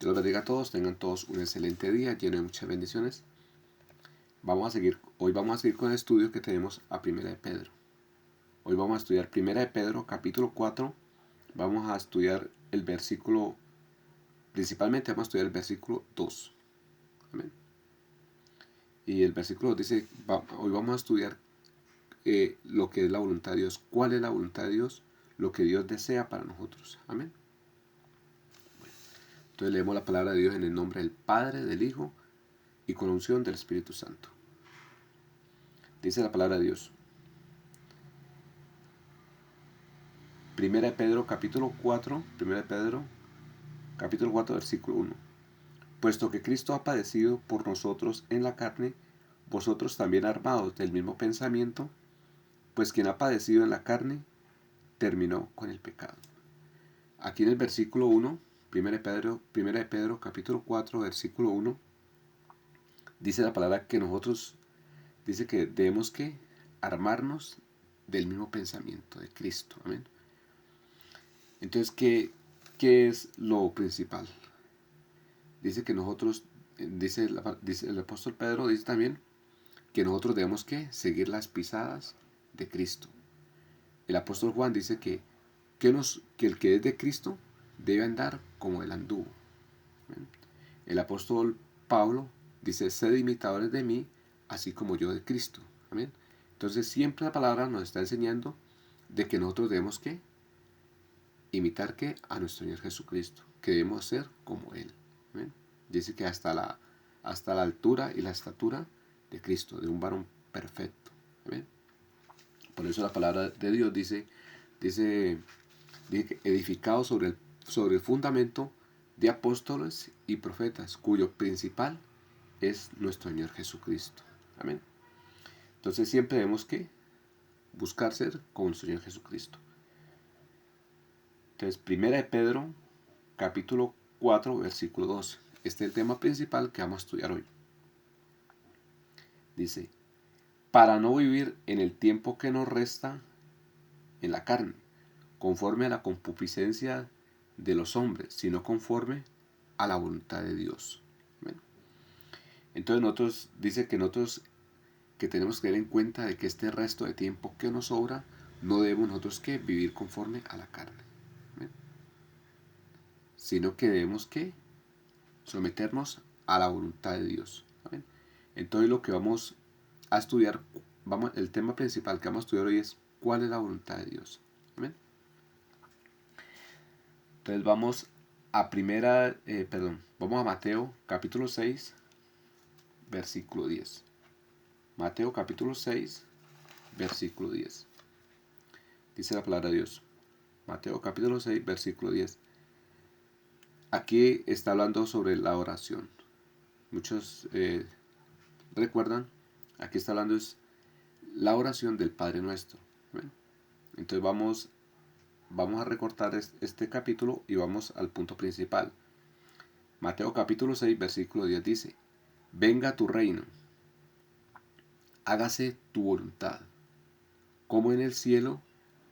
Dios los bendiga a todos, tengan todos un excelente día lleno de muchas bendiciones. Hoy vamos a seguir con el estudio que tenemos a Primera de Pedro. Hoy vamos a estudiar Primera de Pedro, capítulo 4. Vamos a estudiar el versículo, principalmente vamos a estudiar el versículo 2. Amén. Y el versículo dice, hoy vamos a estudiar lo que es la voluntad de Dios, cuál es la voluntad de Dios, lo que Dios desea para nosotros. Amén. Entonces leemos la palabra de Dios en el nombre del Padre, del Hijo y con la unción del Espíritu Santo. Dice la palabra de Dios. Primera de Pedro, capítulo 4, versículo 1. Puesto que Cristo ha padecido por nosotros en la carne, vosotros también armados del mismo pensamiento, pues quien ha padecido en la carne, terminó con el pecado. Aquí en el versículo 1, Primera de Pedro, capítulo 4, versículo 1, dice la palabra que nosotros, dice que debemos que armarnos del mismo pensamiento de Cristo. Amén. Entonces, ¿qué es lo principal? Dice que nosotros, dice el apóstol Pedro, dice también que nosotros debemos que seguir las pisadas de Cristo. El apóstol Juan dice que el que es de Cristo debe andar como él anduvo. ¿Ven? El apóstol Pablo dice, sed imitadores de mí, así como yo de Cristo. ¿Amén? Entonces siempre la palabra nos está enseñando de que nosotros debemos que imitar que a nuestro Señor Jesucristo, que debemos ser como Él. ¿Amén? Dice que hasta la altura y la estatura de Cristo, de un varón perfecto. ¿Amén? Por eso la palabra de Dios dice que edificado sobre el fundamento de apóstoles y profetas, cuyo principal es nuestro Señor Jesucristo. Amén. Entonces siempre debemos que buscar ser como nuestro Señor Jesucristo. Entonces, Primera de Pedro, capítulo 4, versículo 12. Este es el tema principal que vamos a estudiar hoy. Dice, para no vivir en el tiempo que nos resta en la carne, conforme a la concupiscencia de los hombres, sino conforme a la voluntad de Dios. ¿Ven? Entonces dice que nosotros que tenemos que tener en cuenta de que este resto de tiempo que nos sobra, no debemos nosotros que vivir conforme a la carne. ¿Ven? Sino que debemos que someternos a la voluntad de Dios. ¿Ven? Entonces lo que vamos a estudiar, el tema principal que vamos a estudiar hoy es cuál es la voluntad de Dios. ¿Ven? Entonces vamos a Mateo capítulo 6, versículo 10. Mateo capítulo 6, versículo 10. Dice la palabra de Dios. Mateo capítulo 6, versículo 10. Aquí está hablando sobre la oración. Muchos recuerdan, aquí está hablando es la oración del Padre Nuestro. ¿Ven? Entonces vamos a recortar este capítulo y vamos al punto principal. Mateo capítulo 6, versículo 10 dice, venga tu reino, hágase tu voluntad, como en el cielo,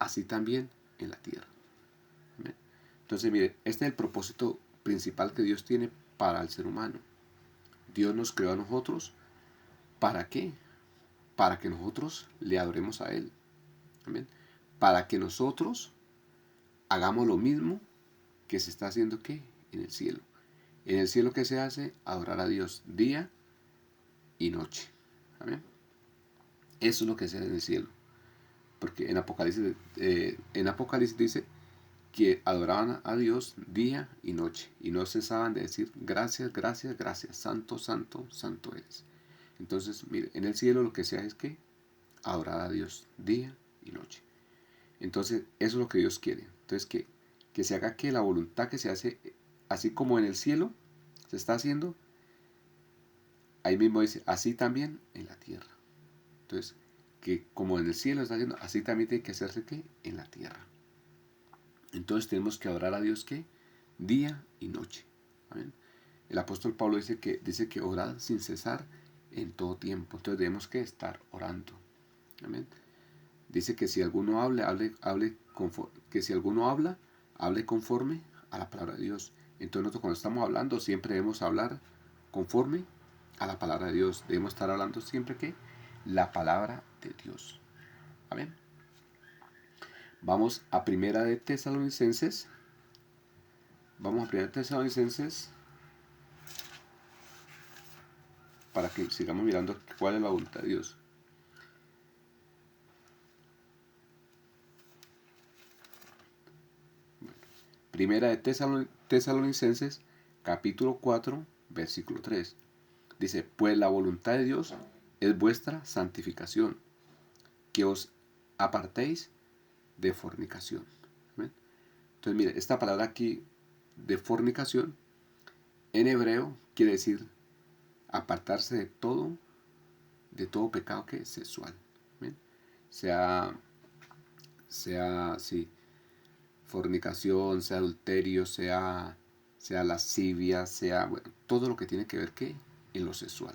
así también en la tierra. ¿Ven? Entonces, mire, este es el propósito principal que Dios tiene para el ser humano. Dios nos creó a nosotros, ¿para qué? Para que nosotros le adoremos a Él. ¿Amén? Para que nosotros hagamos lo mismo que se está haciendo ¿qué? En el cielo. En el cielo, ¿qué se hace? Adorar a Dios día y noche. ¿Amén? Eso es lo que se hace en el cielo. Porque en Apocalipsis dice que adoraban a Dios día y noche y no cesaban de decir gracias, gracias, gracias, santo, santo, santo eres. Entonces, mire, en el cielo lo que se hace es que adorar a Dios día y noche. Entonces, eso es lo que Dios quiere. Entonces, que se haga que la voluntad que se hace, así como en el cielo se está haciendo, ahí mismo dice, así también en la tierra. Entonces, que como en el cielo está haciendo, así también tiene que hacerse que en la tierra. Entonces tenemos que adorar a Dios que día y noche. ¿Amén? El apóstol Pablo dice que orad sin cesar en todo tiempo. Entonces debemos que estar orando. Amén. Dice que si alguno hable conforme a la palabra de Dios. Entonces nosotros cuando estamos hablando siempre debemos hablar conforme a la palabra de Dios. Debemos estar hablando siempre que la palabra de Dios. Amén. Vamos a Primera de Tesalonicenses. Vamos a Primera de Tesalonicenses para que sigamos mirando cuál es la voluntad de Dios. Primera de Tesalonicenses, capítulo 4, versículo 3. Dice, pues la voluntad de Dios es vuestra santificación, que os apartéis de fornicación. ¿Ven? Entonces, mire, esta palabra aquí de fornicación, en hebreo, quiere decir apartarse de todo pecado que es sexual. ¿Ven? Sea, sí, fornicación, sea adulterio, sea lascivia, sea, bueno, todo lo que tiene que ver que en lo sexual.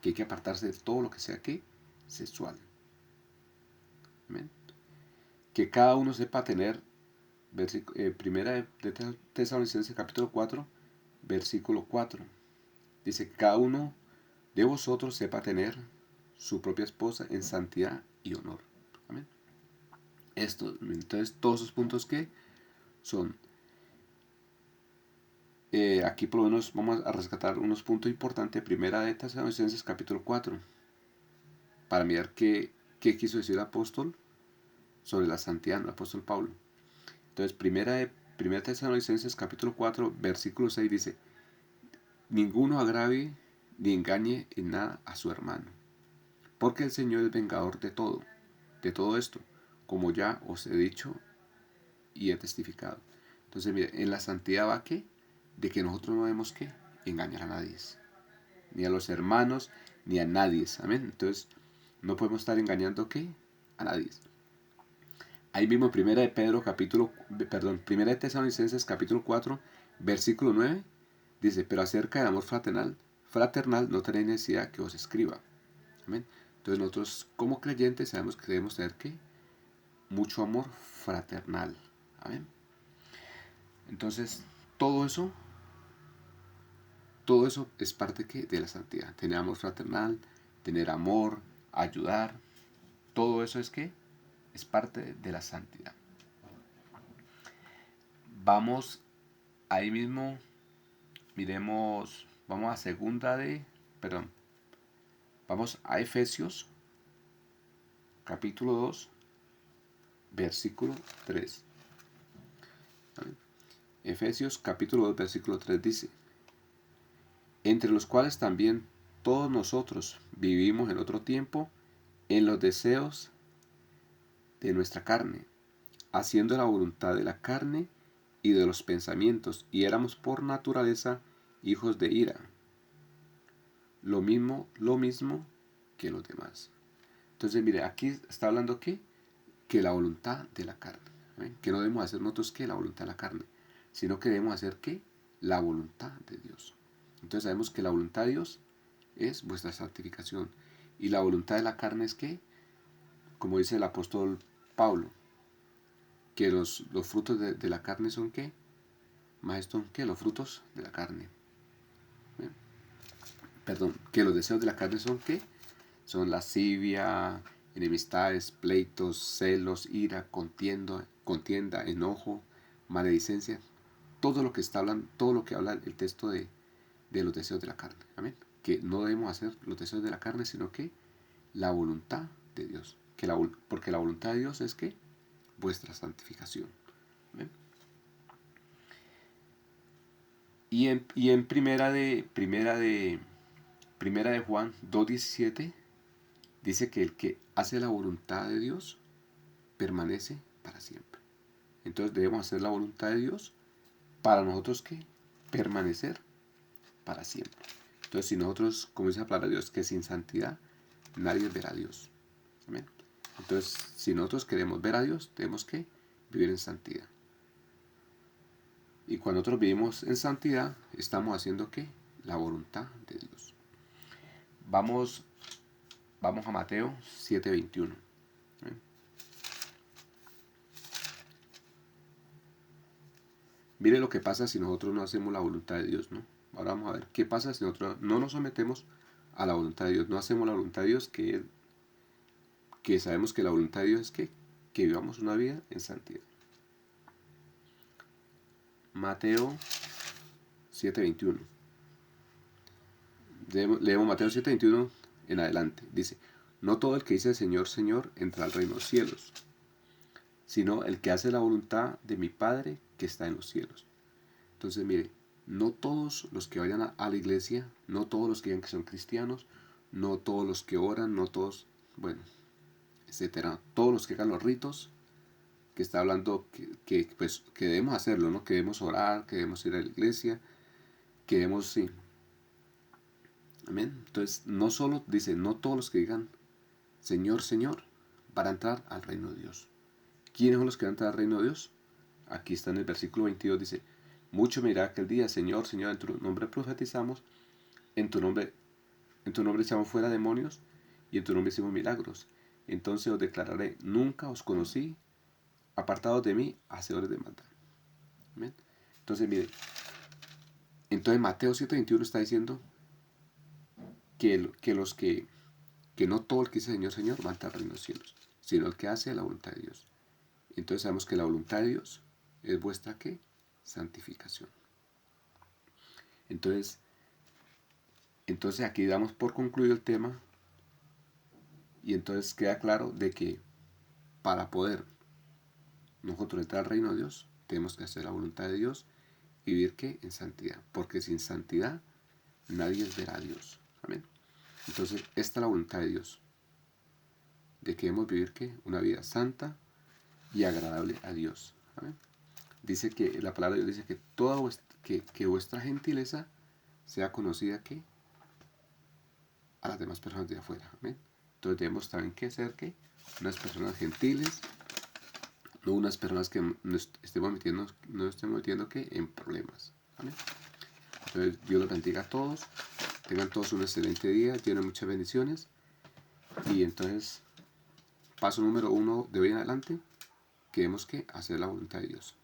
Que hay que apartarse de todo lo que sea que sexual. ¿Amén? Que cada uno sepa tener, primera de Tesalonicenses capítulo 4, versículo 4. Dice que cada uno de vosotros sepa tener su propia esposa en santidad y honor. Amén. Entonces todos esos puntos que son, aquí por lo menos vamos a rescatar unos puntos importantes. Primera de Tesalonicenses capítulo 4, para mirar qué quiso decir el apóstol sobre la santidad, el apóstol Pablo. Entonces, primera Tesalonicenses capítulo 4, versículo 6 dice, ninguno agravie ni engañe en nada a su hermano, porque el Señor es vengador de todo esto, como ya os he dicho y he testificado. Entonces, mire, en la santidad va que de que nosotros no debemos que engañar a nadie, ni a los hermanos, ni a nadie. Amén. Entonces, no podemos estar engañando ¿qué? A nadie. Ahí mismo, primera de Tesalonicenses capítulo 4, versículo 9, dice, pero acerca del amor fraternal no tenéis necesidad que os escriba. Amén. Entonces nosotros como creyentes sabemos que debemos tener ¿qué? Mucho amor fraternal. Amén. Entonces, todo eso es parte ¿qué? De la santidad. Tener amor fraternal, tener amor, ayudar, todo eso es ¿qué? Es parte de la santidad. Vamos ahí mismo, miremos, vamos a Efesios, capítulo 2, versículo 3. ¿Vale? Efesios, capítulo 2, versículo 3 dice, entre los cuales también todos nosotros vivimos en otro tiempo en los deseos de nuestra carne, haciendo la voluntad de la carne y de los pensamientos, y éramos por naturaleza hijos de ira, lo mismo que los demás. Entonces, mire, aquí está hablando que la voluntad de la carne, ¿eh? Que no debemos hacer nosotros que la voluntad de la carne, sino que debemos hacer que la voluntad de Dios. Entonces sabemos que la voluntad de Dios es vuestra santificación, y la voluntad de la carne es que, como dice el apóstol Pablo, que los frutos de la carne son ¿qué? Maestro, ¿qué? Los frutos de la carne. ¿Eh? Perdón, que los deseos de la carne son ¿qué? Son lascivia, enemistades, pleitos, celos, ira, contienda, enojo, maledicencia, todo lo que todo lo que habla el texto de los deseos de la carne. Amén. Que no debemos hacer los deseos de la carne, sino que la voluntad de Dios. Porque la voluntad de Dios es que vuestra santificación. ¿Amén? Y en primera de Juan 2:17 dice que el que hace la voluntad de Dios permanece para siempre. Entonces debemos hacer la voluntad de Dios para nosotros que permanecer para siempre. Entonces si nosotros, como dice la palabra de Dios, que sin santidad nadie verá a Dios. ¿Amén? Entonces si nosotros queremos ver a Dios, tenemos que vivir en santidad. Y cuando nosotros vivimos en santidad, estamos haciendo ¿qué? La voluntad de Dios. Vamos a Mateo 7:21. Mire lo que pasa si nosotros no hacemos la voluntad de Dios, ¿no? Ahora vamos a ver qué pasa si nosotros no nos sometemos a la voluntad de Dios, no hacemos la voluntad de Dios, que sabemos que la voluntad de Dios es que vivamos una vida en santidad. Mateo 7:21. Leemos Mateo 7:21 en adelante. Dice, no todo el que dice Señor, Señor, entra al reino de los cielos, sino el que hace la voluntad de mi Padre que está en los cielos. Entonces, mire, no todos los que vayan a la iglesia, no todos los que digan que son cristianos, no todos los que oran, no todos, bueno, etcétera, todos los que hagan los ritos, que está hablando pues, que debemos hacerlo, ¿no? Que debemos orar, que debemos ir a la iglesia, que debemos, sí. Amén. Entonces, no solo, dice, no todos los que digan Señor, Señor, van a entrar al reino de Dios. ¿Quiénes son los que van a entrar al reino de Dios? Aquí está en el versículo 22, dice, mucho me dirá aquel día, Señor, Señor, en tu nombre profetizamos, en tu nombre echamos fuera demonios, y en tu nombre hicimos milagros. Entonces os declararé, nunca os conocí, apartados de mí, hacedores de maldad. ¿Amén? Entonces, mire, entonces Mateo 7:21 está diciendo que no todo el que dice Señor, Señor va a entrar al reino de los cielos, sino el que hace la voluntad de Dios. Entonces sabemos que la voluntad de Dios es vuestra ¿qué? Santificación. Entonces aquí damos por concluido el tema, y entonces queda claro de que para poder nosotros entrar al reino de Dios tenemos que hacer la voluntad de Dios y vivir ¿qué? En santidad, porque sin santidad nadie verá a Dios. Amén. Entonces esta es la voluntad de Dios, de que debemos vivir ¿qué? Una vida santa y agradable a Dios. Amén. Dice que la palabra de Dios dice que que vuestra gentileza sea conocida ¿qué? A las demás personas de afuera. Amén. Entonces debemos también que ser ¿qué? Unas personas gentiles, no unas personas que nos estemos metiendo ¿qué? En problemas. Amén. Entonces Dios los bendiga a todos, tengan todos un excelente día, tienen muchas bendiciones, y entonces paso número 1 de hoy en adelante, que debemos que hacer la voluntad de Dios,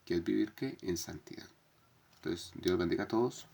que es vivir que en santidad. Entonces Dios los bendiga a todos.